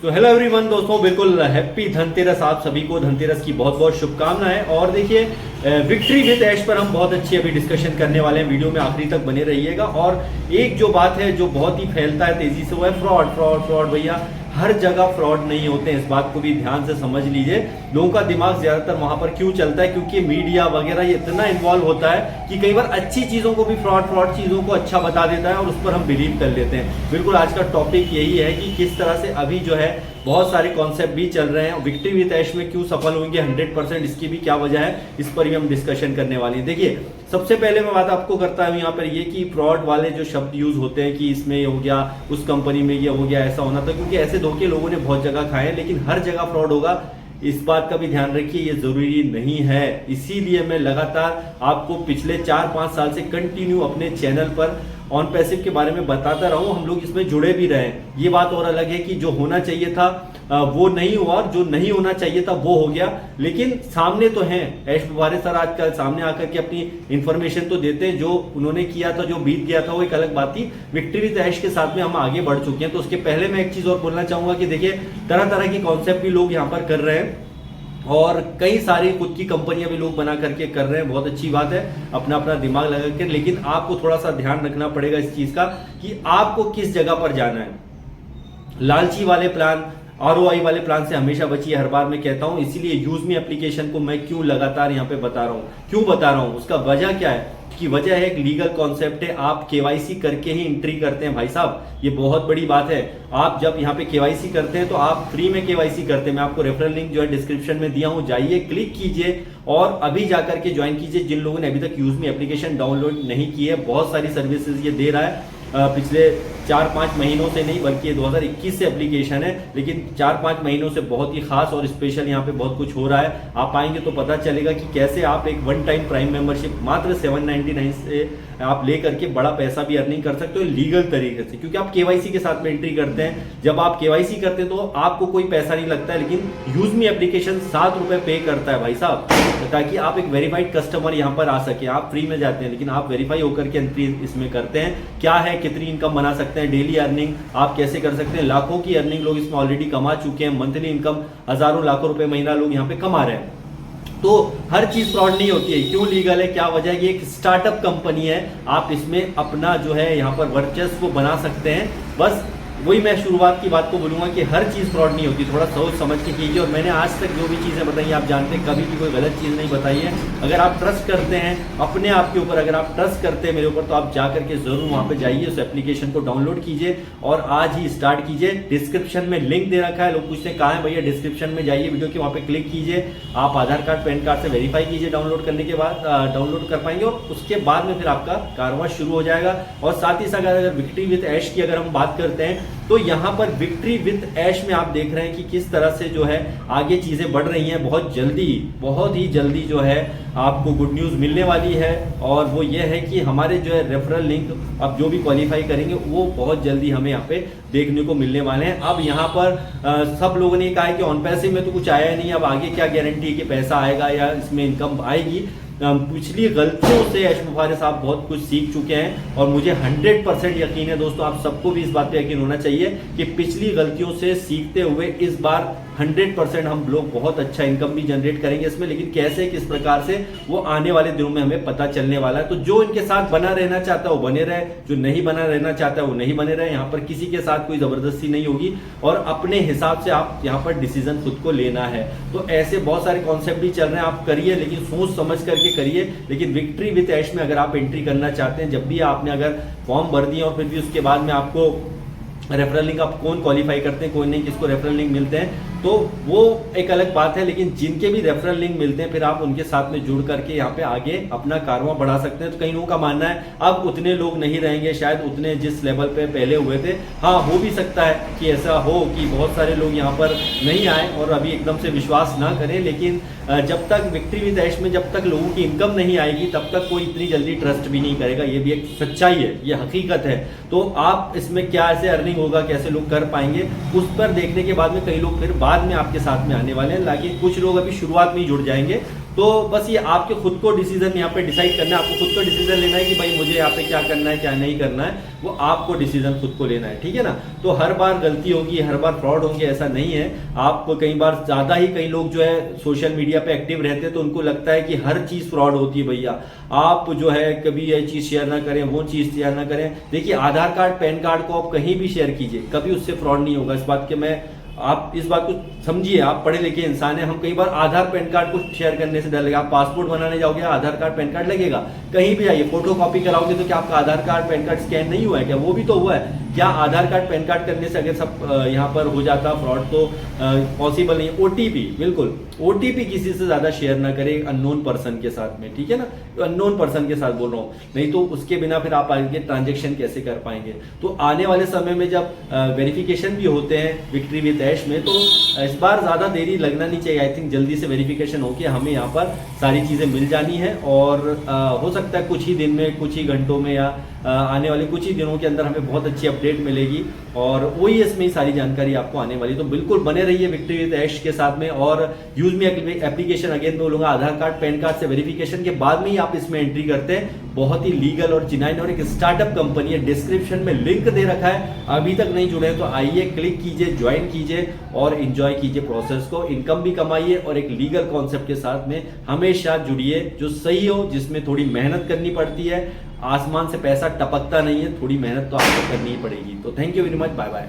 तो hello everyone दोस्तों, बिल्कुल हैप्पी धनतेरस। आप सभी को धनतेरस की बहुत बहुत शुभकामनाएं। और देखिए, विक्ट्री विद ऐश पर हम बहुत अच्छी अभी डिस्कशन करने वाले हैं। वीडियो में आखिरी तक बने रहिएगा। और एक जो बात है जो बहुत ही फैलता है तेजी से, वो है फ्रॉड फ्रॉड फ्रॉड। भैया हर जगह फ्रॉड नहीं होते हैं, इस बात को भी ध्यान से समझ लीजिए। लोगों का दिमाग ज्यादातर वहां पर क्यों चलता है, क्योंकि मीडिया वगैरह ये इतना इन्वॉल्व होता है कि कई बार अच्छी चीजों को भी फ्रॉड फ्रॉड चीजों को अच्छा बता देता है और उस पर हम बिलीव कर लेते हैं। बिल्कुल आज का टॉपिक यही है कि किस तरह से अभी जो है बहुत सारे कॉन्सेप्ट भी चल रहे हैं। विक्ट्री विद ऐश में क्यों सफल होंगे 100%, इसकी भी क्या वजह है, इस पर भी हम डिस्कशन करने वाले हैं। देखिए, सबसे पहले मैं बात आपको करता हूं यहाँ पर ये कि फ्रॉड वाले जो शब्द यूज होते हैं कि इसमें ये हो गया, उस कंपनी में ये हो गया, ऐसा होना था, क्योंकि ऐसे धोखे लोगों ने बहुत जगह खाए हैं, लेकिन हर जगह फ्रॉड होगा इस बात का भी ध्यान रखिए, ये जरूरी नहीं है। इसीलिए मैं लगातार आपको पिछले 4-5 साल से कंटिन्यू अपने चैनल पर ऑन पैसिव के बारे में बताता रहा हूं। हम लोग इसमें जुड़े भी रहे। ये बात और अलग है कि जो होना चाहिए था वो नहीं हुआ और जो नहीं होना चाहिए था वो हो गया, लेकिन सामने तो हैं। ऐश बुखारी सर आजकल सामने आकर के अपनी इंफॉर्मेशन तो देते हैं। जो उन्होंने किया था, जो बीत गया था, वो एक अलग बात थी। विक्ट्री विद ऐश के साथ में हम आगे बढ़ चुके हैं। तो उसके पहले मैं एक चीज और बोलना चाहूंगा कि देखिए, तरह तरह की कॉन्सेप्ट भी लोग यहाँ पर कर रहे हैं और कई सारी खुद की कंपनियां भी लोग बना करके कर रहे हैं। बहुत अच्छी बात है, अपना अपना दिमाग लगा कर। लेकिन आपको थोड़ा सा ध्यान रखना पड़ेगा इस चीज का कि आपको किस जगह पर जाना है। लालची वाले प्लान, ROI वाले प्लान से हमेशा बचिए, हर बार मैं कहता हूं। इसीलिए यूज मी एप्लीकेशन को मैं क्यों लगातार यहाँ पे बता रहा हूं, क्यों बता रहा हूं, उसका वजह क्या है कि वजह है एक लीगल कॉन्सेप्ट है। आप KYC करके ही एंट्री करते हैं भाई साहब, ये बहुत बड़ी बात है। आप जब यहाँ पे KYC करते हैं तो आप फ्री में KYC करते हैं। मैं आपको रेफरल लिंक जो है डिस्क्रिप्शन में दिया हूं, जाइए क्लिक कीजिए और अभी जाकर के ज्वाइन कीजिए। जिन लोगों ने अभी तक यूज मी एप्लीकेशन डाउनलोड नहीं की है, बहुत सारी सर्विसेज ये दे रहा है। पिछले 4-5 महीनों से नहीं, बल्कि 2021 से एप्लीकेशन है, लेकिन 4-5 महीनों से बहुत ही खास और स्पेशल यहाँ पे बहुत कुछ हो रहा है। आप आएंगे तो पता चलेगा कि कैसे आप एक वन टाइम प्राइम मेंबरशिप मात्र 799 से आप लेकर के बड़ा पैसा भी अर्निंग कर सकते हो लीगल तरीके से, क्योंकि आप KYC के साथ में एंट्री करते हैं। जब आप KYC करते हैं तो आपको कोई पैसा नहीं लगता है, लेकिन यूज मी एप्लीकेशन 7 रुपए पे करता है भाई साहब, ताकि आप एक वेरीफाइड कस्टमर यहाँ पर आ सके। आप फ्री में जाते हैं, लेकिन आप वेरीफाई होकर के एंट्री इसमें करते हैं। क्या है, कितनी इनकम बना सकते हैं, डेली अर्निंग आप कैसे कर सकते हैं। लाखों की अर्निंग लोग इसमें ऑलरेडी कमा चुके हैं। मंथली इनकम हजारों लाखों रुपए महीना लोग यहाँ पे कमा रहे हैं। तो हर चीज फ्रॉड नहीं होती है। क्यों लीगल है, क्या वजह है कि एक स्टार्टअप कंपनी है, आप इसमें अपना जो है यहाँ पर वर्चस्व बना सकते हैं। बस वही मैं शुरुआत की बात को बोलूंगा कि हर चीज फ्रॉड नहीं होती, थोड़ा सोच समझ के कीजिए। और मैंने आज तक जो भी चीजें बताई आप जानते हैं, कभी भी कोई गलत चीज नहीं बताई है। अगर आप ट्रस्ट करते हैं अपने आप के ऊपर, अगर आप ट्रस्ट करते हैं मेरे ऊपर, तो आप जाकर के जरूर वहां पे जाइए, उस एप्लीकेशन को डाउनलोड कीजिए और आज ही स्टार्ट कीजिए। डिस्क्रिप्शन में लिंक दे रखा है। लोग पूछते हैं कहाँ है भैया, डिस्क्रिप्शन में जाइए वीडियो के, वहां पे क्लिक कीजिए। आप आधार कार्ड पैन कार्ड से वेरीफाई कीजिए। डाउनलोड करने के बाद डाउनलोड कर पाएंगे और उसके बाद में फिर आपका कारवा शुरू हो जाएगा। और साथ ही साथ अगर विक्ट्री विद ऐश की अगर हम बात करते हैं तो यहाँ पर विक्ट्री विद ऐश में आप देख रहे हैं कि किस तरह से जो है आगे चीजें बढ़ रही हैं। बहुत ही जल्दी जो है आपको गुड न्यूज मिलने वाली है, और वो ये है कि हमारे जो है रेफरल लिंक अब जो भी क्वालिफाई करेंगे वो बहुत जल्दी हमें यहाँ पे देखने को मिलने वाले हैं। अब यहाँ पर सब लोगों ने कहा है कि ऑन पैसिव में तो कुछ आया नहीं, अब आगे क्या गारंटी है कि पैसा आएगा या इसमें इनकम आएगी। पिछली गलतियों से ऐश बुखारी साहब बहुत कुछ सीख चुके हैं और मुझे 100% यकीन है दोस्तों, आप सबको भी इस बात पे यकीन होना चाहिए कि पिछली गलतियों से सीखते हुए इस बार 100% हम लोग बहुत अच्छा इनकम भी जनरेट करेंगे इसमें। लेकिन कैसे, किस प्रकार से, वो आने वाले दिनों में हमें पता चलने वाला है। तो जो इनके साथ बना रहना चाहता है वो बने रहे, जो नहीं बना रहना चाहता है वो नहीं बने रहे। यहाँ पर किसी के साथ कोई जबरदस्ती नहीं होगी और अपने हिसाब से आप यहाँ पर डिसीजन खुद को लेना है। तो ऐसे बहुत सारे कॉन्सेप्ट भी चल रहे हैं, आप करिए, लेकिन सोच समझ करके करिए। लेकिन विक्ट्री विद ऐश में अगर आप एंट्री करना चाहते हैं, जब भी आपने अगर फॉर्म भर दिया और फिर भी उसके बाद में आपको रेफरल लिंक, आप कौन क्वालिफाई करते हैं, कौन नहीं, किसको रेफरल लिंक मिलते हैं, तो वो एक अलग बात है। लेकिन जिनके भी रेफरल लिंक मिलते हैं, फिर आप उनके साथ में जुड़ करके यहाँ पे आगे अपना कारवां बढ़ा सकते हैं। तो कई लोगों का मानना है अब उतने लोग नहीं रहेंगे शायद उतने जिस लेवल पे पहले हुए थे। हाँ, हो भी सकता है कि ऐसा हो कि बहुत सारे लोग यहाँ पर नहीं आए और अभी एकदम से विश्वास ना करें। लेकिन जब तक विक्ट्री विद ऐश में जब तक लोगों की इनकम नहीं आएगी तब तक कोई इतनी जल्दी ट्रस्ट भी नहीं करेगा। ये भी एक सच्चाई है, ये हकीकत है। तो आप इसमें क्या ऐसे अर्निंग होगा, कैसे लोग कर पाएंगे, उस पर देखने के बाद में कई लोग फिर बाद में आपके साथ में आने वाले हैं। लेकिन कुछ लोग अभी शुरुआत में ही जुड़ जाएंगे। तो बस ये आपके खुद को डिसीजन यहाँ पे डिसाइड करना है, आपको खुद को डिसीजन लेना है कि भाई मुझे यहाँ पे क्या करना है क्या नहीं करना है, वो आपको डिसीजन खुद को लेना है, ठीक है ना। तो हर बार गलती होगी, हर बार फ्रॉड होंगे ऐसा नहीं है। आप कई बार ज़्यादा ही, कई लोग जो है सोशल मीडिया पे एक्टिव रहते हैं तो उनको लगता है कि हर चीज़ फ्रॉड होती है। भैया आप जो है कभी ये चीज़ शेयर ना करें, वो चीज़ शेयर ना करें। देखिए आधार कार्ड पैन कार्ड को आप कहीं भी शेयर कीजिए, कभी उससे फ्रॉड नहीं होगा। इस बात के मैं, आप इस बात को समझिए, आप पढ़े लिखे इंसान हैं। हम कई बार आधार पैन कार्ड को शेयर करने से डर लगेगा। आप पासपोर्ट बनाने जाओगे, आधार कार्ड पैन कार्ड लगेगा, कहीं भी आइए फोटो कॉपी कराओगे तो क्या आपका आधार कार्ड पैन कार्ड स्कैन नहीं हुआ है क्या? वो भी तो हुआ है। क्या आधार कार्ड पैन कार्ड करने से अगर सब यहाँ पर हो जाता फ्रॉड तो पॉसिबल नहीं है। ओटीपी, बिल्कुल ओटीपी किसी से ज्यादा शेयर ना करें अननोन पर्सन के साथ में, ठीक है ना। तो अननोन पर्सन के साथ बोल रहा हूँ, नहीं तो उसके बिना फिर आप आगे ट्रांजेक्शन कैसे कर पाएंगे। तो आने वाले समय में जब वेरिफिकेशन भी होते हैं विक्ट्री विद ऐश में, तो इस बार ज्यादा देरी लगना नहीं चाहिए। आई थिंक जल्दी से वेरिफिकेशन होके हमें यहाँ पर सारी चीजें मिल जानी है, और हो सकता है कुछ ही दिन में, कुछ ही घंटों में, या आने वाले कुछ ही दिनों के अंदर हमें बहुत अच्छी अपडेट मिलेगी, और OES में ही सारी जानकारी आपको आने वाली। तो बिल्कुल बने रहिए विक्ट्री विद ऐश के साथ में, और यूज मी एप्लीकेशन अगेन बोलूंगा, आधार कार्ड पैन कार्ड से वेरिफिकेशन के बाद में ही आप इसमें एंट्री करते हैं। बहुत ही लीगल और जिनाइन, और एक स्टार्टअप कंपनी है, डिस्क्रिप्शन में लिंक दे रखा है। अभी तक नहीं जुड़े हैं तो आइए, क्लिक कीजिए, ज्वाइन कीजिए और एंजॉय कीजिए प्रोसेस को, इनकम भी कमाइए, और एक लीगल कॉन्सेप्ट के साथ में हमेशा जुड़िए जो सही हो, जिसमें थोड़ी मेहनत करनी पड़ती है। आसमान से पैसा टपकता नहीं है, थोड़ी मेहनत तो आपको करनी ही पड़ेगी। तो thank you very much, bye bye.